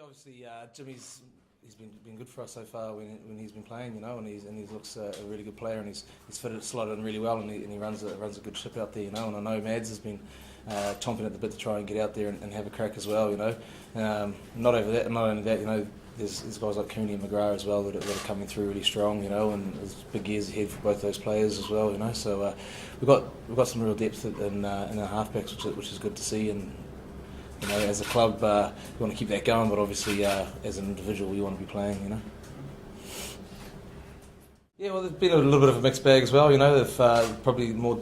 Obviously, he's been good for us so far when he's been playing, and he looks a really good player, and he's slotted in really well, and he runs a good ship out there, And I know Mads has been chomping at the bit to try and get out there and have a crack as well, Not only that, there's guys like Cooney and McGrath as well that are coming through really strong, and there's big years ahead for both those players as well, So we've got some real depth in our halfbacks, which is good to see, and. As a club, we want to keep that going, but obviously, as an individual, we want to be playing, Yeah, well, there's been a little bit of a mixed bag as well, They've probably more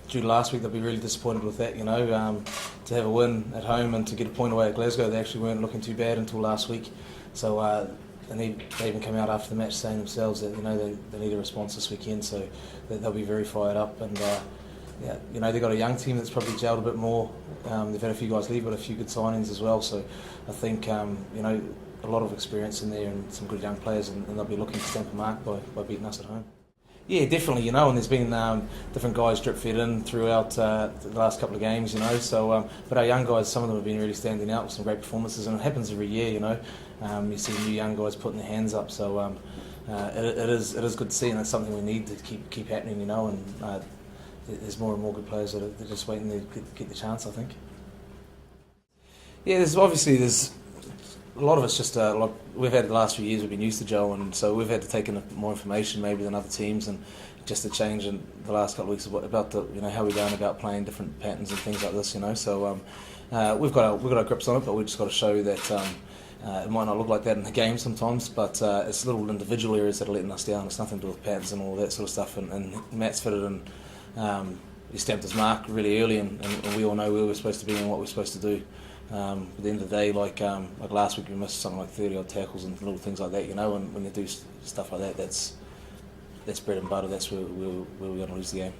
due to last week, they'll be really disappointed with that, To have a win at home and to get a point away at Glasgow, they actually weren't looking too bad until last week. So, and they even come out after the match saying themselves that, they need a response this weekend, so they'll be very fired up. And yeah, they've got a young team that's probably gelled a bit more. They've had a few guys leave, but a few good signings as well. So I think, a lot of experience in there and some good young players, and they'll be looking to stamp a mark by beating us at home. Yeah, definitely, and there's been different guys drip-fed in throughout the last couple of games, So, but our young guys, some of them have been really standing out with some great performances, and it happens every year, You see new young guys putting their hands up, so it is good to see, and it's something we need to keep happening, And there's more and more good players that are just waiting to get the chance, I think. Yeah, there's a lot of it's just we've had the last few years we've been used to Joe, and so we've had to take in more information maybe than other teams, and just a change in the last couple of weeks about how we're going about playing different patterns and things like this, So we've got our grips on it, but we've just got to show that it might not look like that in the game sometimes, but it's little individual areas that are letting us down. It's nothing to do with patterns and all that sort of stuff, and Matt's fitted in. He stamped his mark really early, and we all know where we're supposed to be and what we're supposed to do. At the end of the day, like last week, we missed something like 30 odd tackles and little things like that, And when you do stuff like that, that's bread and butter. That's where we're going to lose the game.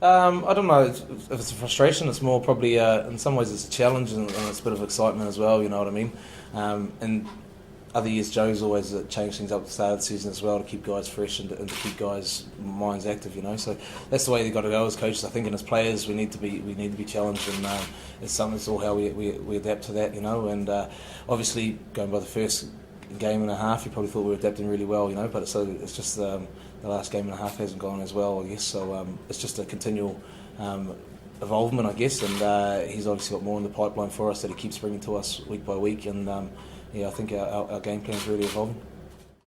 I don't know if it's a frustration. It's more probably in some ways it's a challenge, and it's a bit of excitement as well. You know what I mean? And other years, Joe's always changed things up at the start of the season as well to keep guys fresh and to keep guys' minds active, So that's the way they've got to go as coaches. I think, and as players, we need to be challenged, and it's all how we adapt to that, And obviously, going by the first game and a half, you probably thought we were adapting really well, But it's just the last game and a half hasn't gone as well, I guess. So it's just a continual evolvement, I guess. And he's obviously got more in the pipeline for us that he keeps bringing to us week by week, and. Yeah, I think our game plan is really evolving.